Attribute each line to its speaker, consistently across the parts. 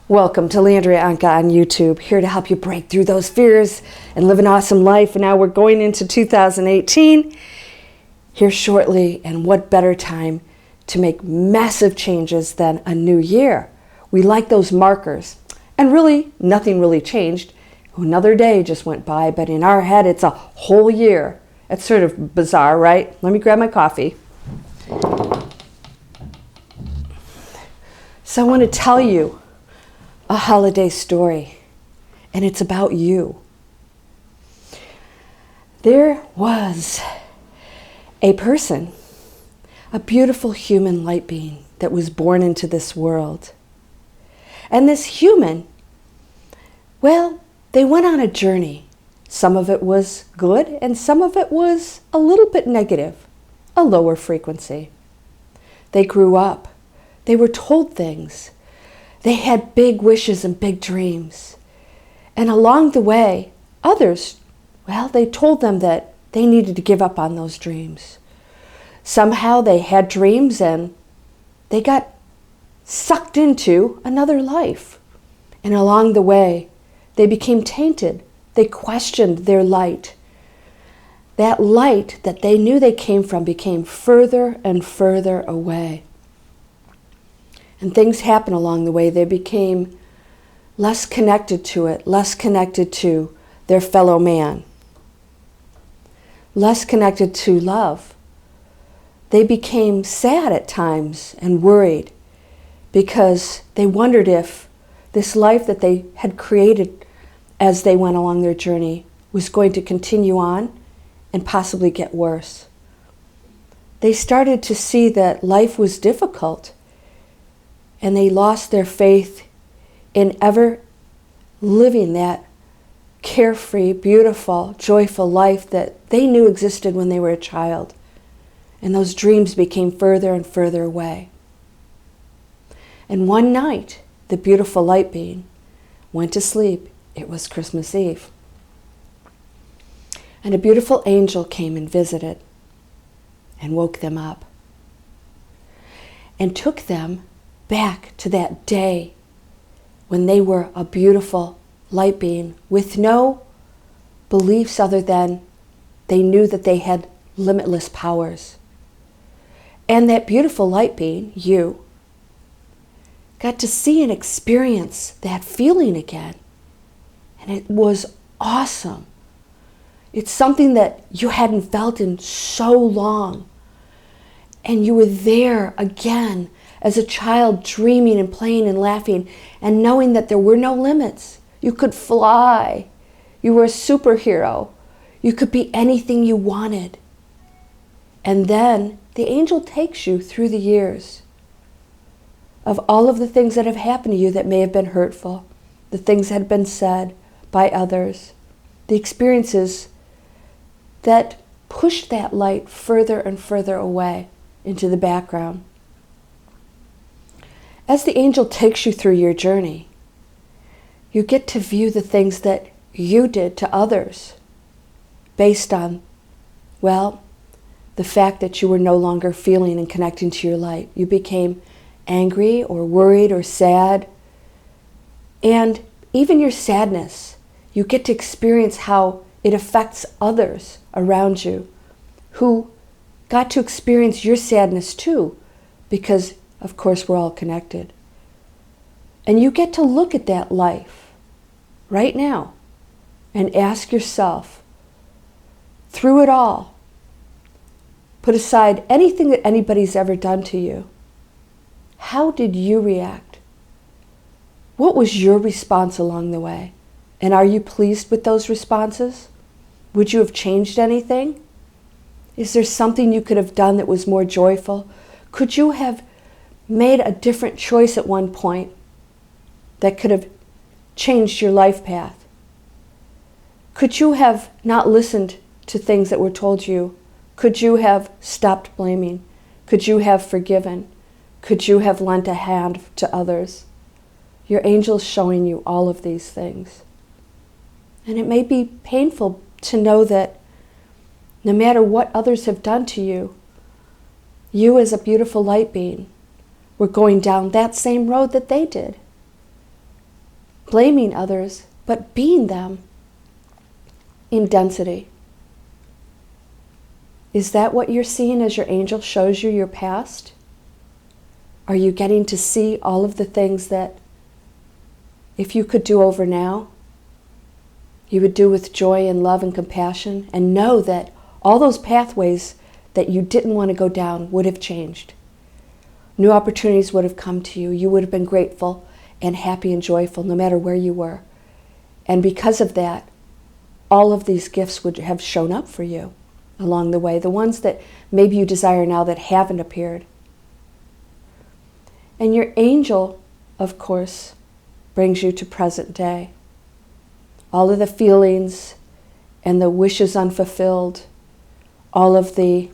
Speaker 1: Welcome to Landria Anka on YouTube, here to help you break through those fears and live an awesome life. And now we're going into 2018 here shortly, and what better time to make massive changes than a new year? We like those markers, and really nothing really changed. Another day just went by, but in our head it's a whole year. It's sort of bizarre, right? Let me grab my coffee. So I want to tell you a holiday story, and it's about you. There was a person, a beautiful human light being that was born into this world. And this human, well, they went on a journey. Some of it was good, and some of it was a little bit negative, a lower frequency. They grew up. They were told things. They had big wishes and big dreams. And along the way, others, well, they told them that they needed to give up on those dreams. Somehow they had dreams and they got sucked into another life. And along the way, they became tainted. They questioned their light. That light that they knew they came from became further and further away. And things happened along the way. They became less connected to it, less connected to their fellow man, less connected to love. They became sad at times and worried because they wondered if this life that they had created as they went along their journey was going to continue on and possibly get worse. They started to see that life was difficult, and they lost their faith in ever living that carefree, beautiful, joyful life that they knew existed when they were a child. And those dreams became further and further away. And one night, the beautiful light being went to sleep. It was Christmas Eve. And a beautiful angel came and visited and woke them up and took them back to that day when they were a beautiful light being with no beliefs other than they knew that they had limitless powers. And that beautiful light being, you, got to see and experience that feeling again. And it was awesome. It's something that you hadn't felt in so long. And you were there again as a child, dreaming and playing and laughing and knowing that there were no limits. You could fly. You were a superhero. You could be anything you wanted. And then the angel takes you through the years of all of the things that have happened to you that may have been hurtful, the things that had been said by others, the experiences that pushed that light further and further away into the background. As the angel takes you through your journey, you get to view the things that you did to others based on, well, the fact that you were no longer feeling and connecting to your light. You became angry or worried or sad. And even your sadness, you get to experience how it affects others around you who got to experience your sadness too, because of course we're all connected. And you get to look at that life right now and ask yourself, through it all, put aside anything that anybody's ever done to you. How did you react? What was your response along the way? And are you pleased with those responses? Would you have changed anything? Is there something you could have done that was more joyful? Could you have made a different choice at one point that could have changed your life path? Could you have not listened to things that were told you? Could you have stopped blaming? Could you have forgiven? Could you have lent a hand to others? Your angel's showing you all of these things. And it may be painful to know that no matter what others have done to you, you as a beautiful light being were going down that same road that they did. blaming others, but being them in density. Is that what you're seeing as your angel shows you your past? Are you getting to see all of the things that, if you could do over now, you would do with joy and love and compassion, and know that all those pathways that you didn't want to go down would have changed. New opportunities would have come to you. You would have been grateful and happy and joyful no matter where you were. And because of that, all of these gifts would have shown up for you along the way, the ones that maybe you desire now that haven't appeared. And your angel, of course, brings you to present day. All of the feelings and the wishes unfulfilled, all of the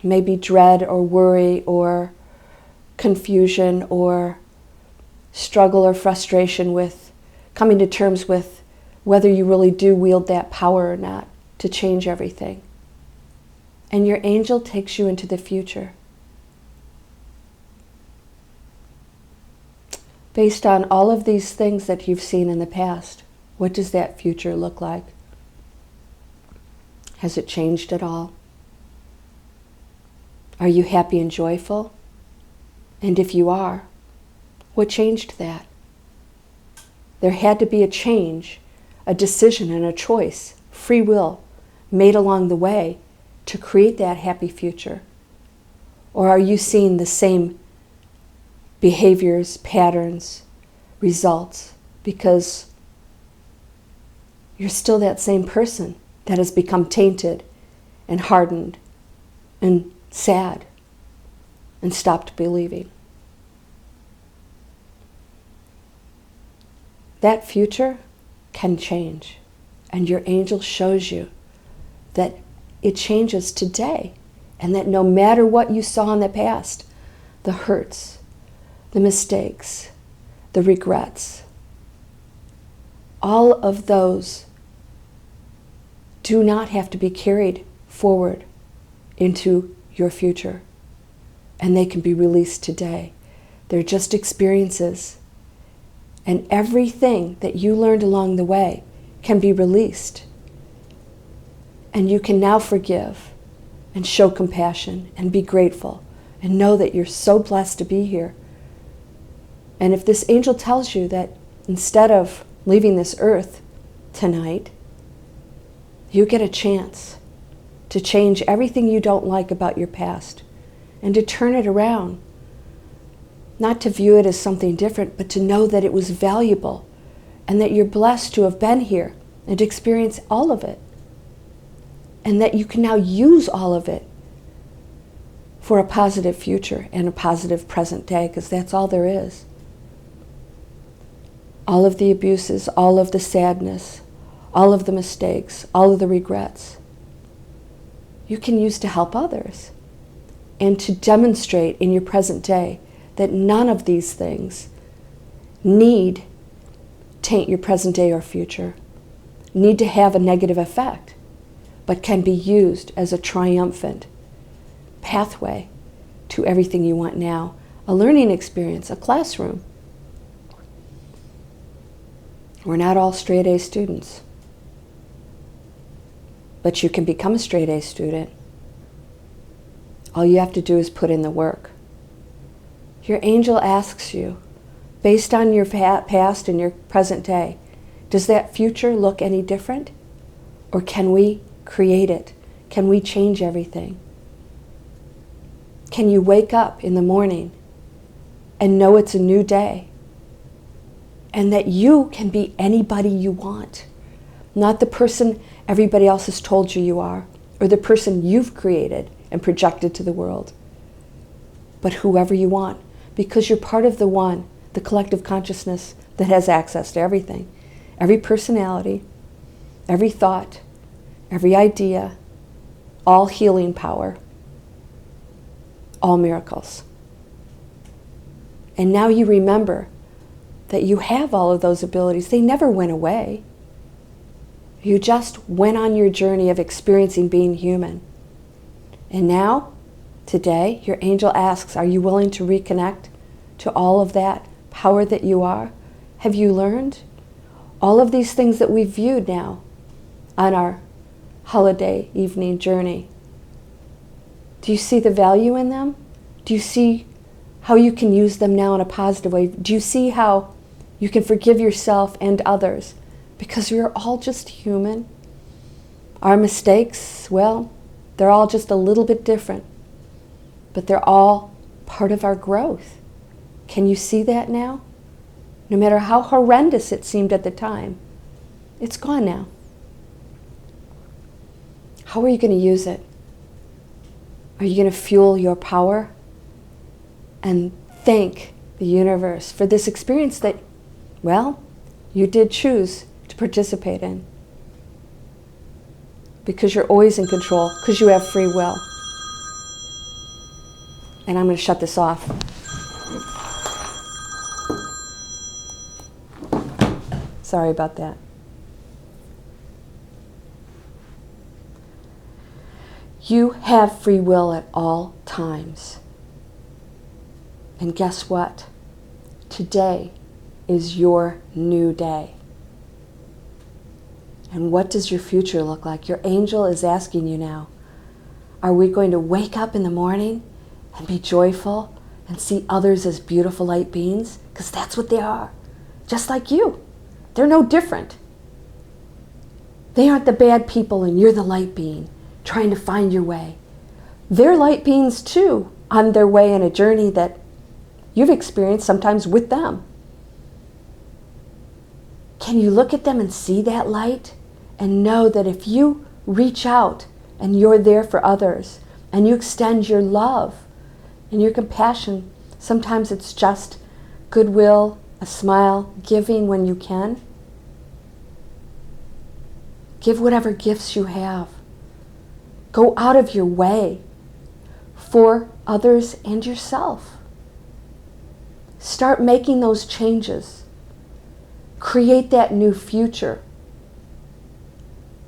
Speaker 1: maybe dread or worry or confusion or struggle or frustration with coming to terms with whether you really do wield that power or not to change everything. And your angel takes you into the future. Based on all of these things that you've seen in the past, what does that future look like? Has it changed at all? Are you happy and joyful? And if you are, what changed that? There had to be a change, a decision and a choice, free will, made along the way to create that happy future. Or are you seeing the same behaviors, patterns, results, because you're still that same person that has become tainted and hardened and sad and stopped believing? That future can change, and your angel shows you that it changes today, and that no matter what you saw in the past, the hurts, the mistakes, the regrets, all of those do not have to be carried forward into your future, and they can be released today. They're just experiences, and everything that you learned along the way can be released. And you can now forgive and show compassion and be grateful and know that you're so blessed to be here. And if this angel tells you that instead of leaving this earth tonight, you get a chance to change everything you don't like about your past and to turn it around. Not to view it as something different, but to know that it was valuable and that you're blessed to have been here and experience all of it. And that you can now use all of it for a positive future and a positive present day, because that's all there is. All of the abuses, all of the sadness, all of the mistakes, all of the regrets, you can use to help others and to demonstrate in your present day that none of these things need taint your present day or future, need to have a negative effect, but can be used as a triumphant pathway to everything you want now, a learning experience, a classroom. We're not all straight A students, but you can become a straight A student. All you have to do is put in the work. Your angel asks you, based on your past and your present day, does that future look any different? Or can we create it? Can we change everything? Can you wake up in the morning and know it's a new day? And that you can be anybody you want. Not the person everybody else has told you you are, or the person you've created and projected to the world, but whoever you want, because you're part of the one, the collective consciousness that has access to everything. Every personality, every thought, every idea, all healing power, all miracles. And now you remember that you have all of those abilities. They never went away. You just went on your journey of experiencing being human. And now, today, your angel asks, are you willing to reconnect to all of that power that you are? have you learned? All of these things that we've viewed now on our holiday evening journey. Do you see the value in them? Do you see how you can use them now in a positive way? Do you see how you can forgive yourself and others? Because we're all just human. Our mistakes, well, they're all just a little bit different, but they're all part of our growth. Can you see that now? No matter how horrendous it seemed at the time, it's gone now. How are you going to use it? Are you going to fuel your power and thank the universe for this experience that, well, you did choose to participate in? Because you're always in control, because you have free will. And I'm going to shut this off. Sorry about that. You have free will at all times. And guess what? Today is your new day. And what does your future look like? Your angel is asking you now, are we going to wake up in the morning and be joyful and see others as beautiful light beings? Because that's what they are, just like you. They're no different. They aren't the bad people and you're the light being trying to find your way. They're light beings too, on their way in a journey that you've experienced sometimes with them. Can you look at them and see that light and know that if you reach out and you're there for others and you extend your love and your compassion, sometimes it's just goodwill, a smile, giving when you can. Give whatever gifts you have. Go out of your way for others and yourself. Start making those changes. Create that new future.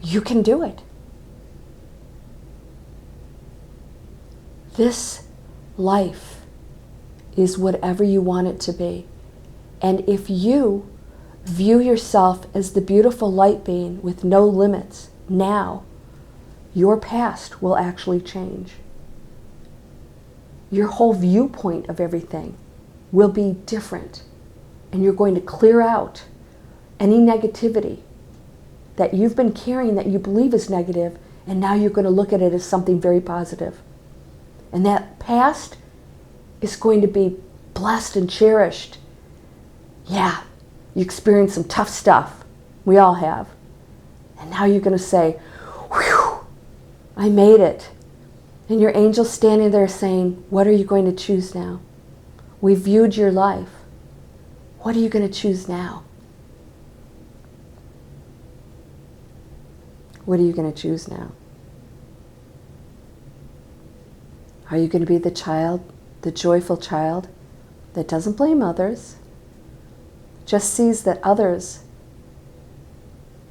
Speaker 1: You can do it. This life is whatever you want it to be. And if you view yourself as the beautiful light being with no limits now, your past will actually change. Your whole viewpoint of everything will be different. And you're going to clear out any negativity that you've been carrying that you believe is negative, and now you're going to look at it as something very positive. And that past is going to be blessed and cherished. Yeah, you experienced some tough stuff. We all have. And now you're going to say, whew, I made it. And your angel's standing there saying, what are you going to choose now? We viewed your life. What are you going to choose now? What are you going to choose now? Are you going to be the child, the joyful child that doesn't blame others, just sees that others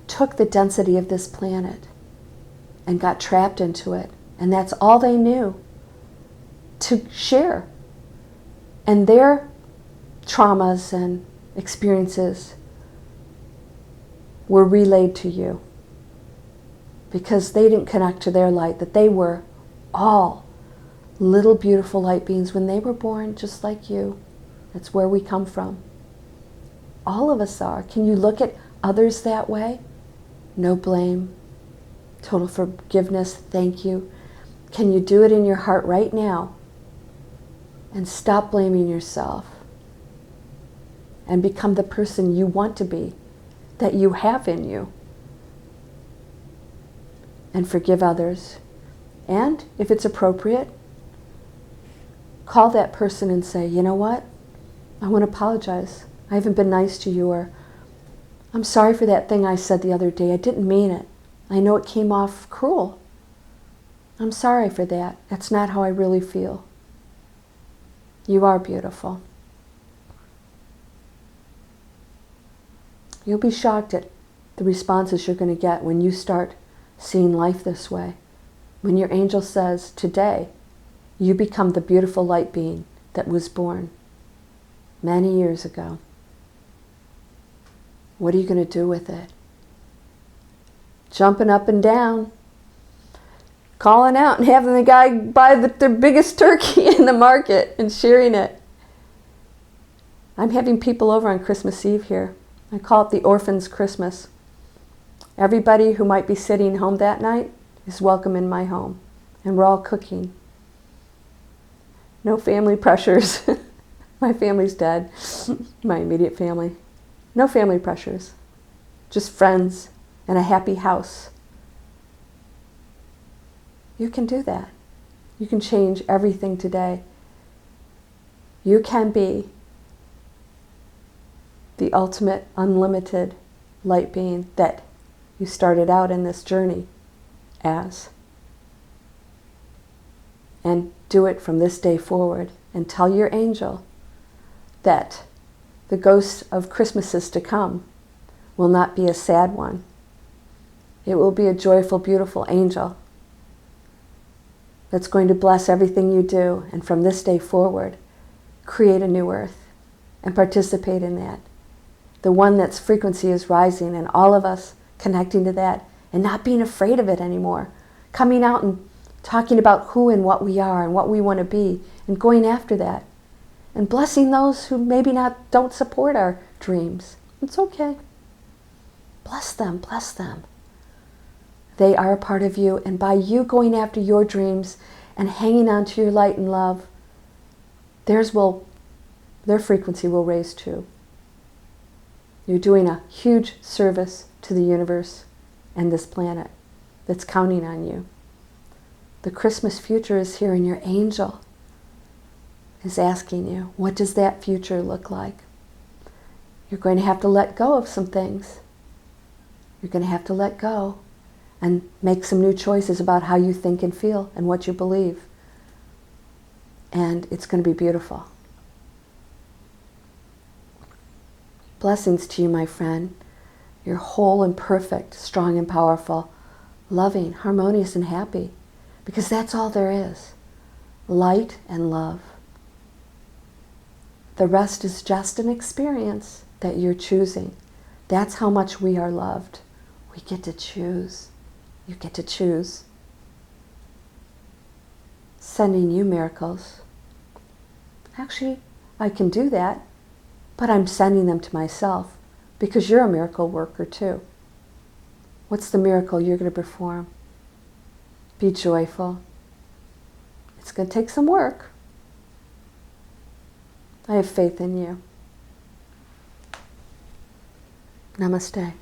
Speaker 1: took the density of this planet and got trapped into it, and that's all they knew to share, and their traumas and experiences were relayed to you because they didn't connect to their light, that they were all little beautiful light beings when they were born, just like you. That's where we come from. All of us are. Can you look at others that way? No blame, total forgiveness, thank you. Can you do it in your heart right now and stop blaming yourself and become the person you want to be, that you have in you, and forgive others? And if it's appropriate, call that person and say, you know what? I want to apologize. I haven't been nice to you, or I'm sorry for that thing I said the other day. I didn't mean it. I know it came off cruel. I'm sorry for that. That's not how I really feel. You are beautiful. You'll be shocked at the responses you're going to get when you start seeing life this way. When your angel says, today, you become the beautiful light being that was born many years ago. What are you going to do with it? Jumping up and down, calling out and having the guy buy their biggest turkey in the market and sharing it. I'm having people over on Christmas Eve here. I call it the Orphans' Christmas. Everybody who might be sitting home that night is welcome in my home. And we're all cooking. No family pressures. My family's dead. My immediate family. No family pressures. Just friends and a happy house. You can do that. You can change everything today. You can be the ultimate unlimited light being that you started out in this journey as. And do it from this day forward. And tell your angel that the ghost of Christmases to come will not be a sad one. It will be a joyful, beautiful angel that's going to bless everything you do. And from this day forward, create a new earth and participate in that. The one that's frequency is rising, and all of us connecting to that and not being afraid of it anymore. Coming out and talking about who and what we are and what we want to be and going after that. And blessing those who maybe don't support our dreams. It's okay. Bless them, bless them. They are a part of you, and by you going after your dreams and hanging on to your light and love, their frequency will raise too. You're doing a huge service to the universe and this planet that's counting on you. The Christmas future is here, and your angel is asking you, what does that future look like? You're going to have to let go of some things. You're going to have to let go and make some new choices about how you think and feel and what you believe. And it's going to be beautiful. Blessings to you, my friend. You're whole and perfect, strong and powerful, loving, harmonious and happy. Because that's all there is. Light and love. The rest is just an experience that you're choosing. That's how much we are loved. We get to choose. You get to choose. Sending you miracles. Actually, I can do that, but I'm sending them to myself because you're a miracle worker too. What's the miracle you're going to perform? Be joyful. It's going to take some work. I have faith in you. Namaste.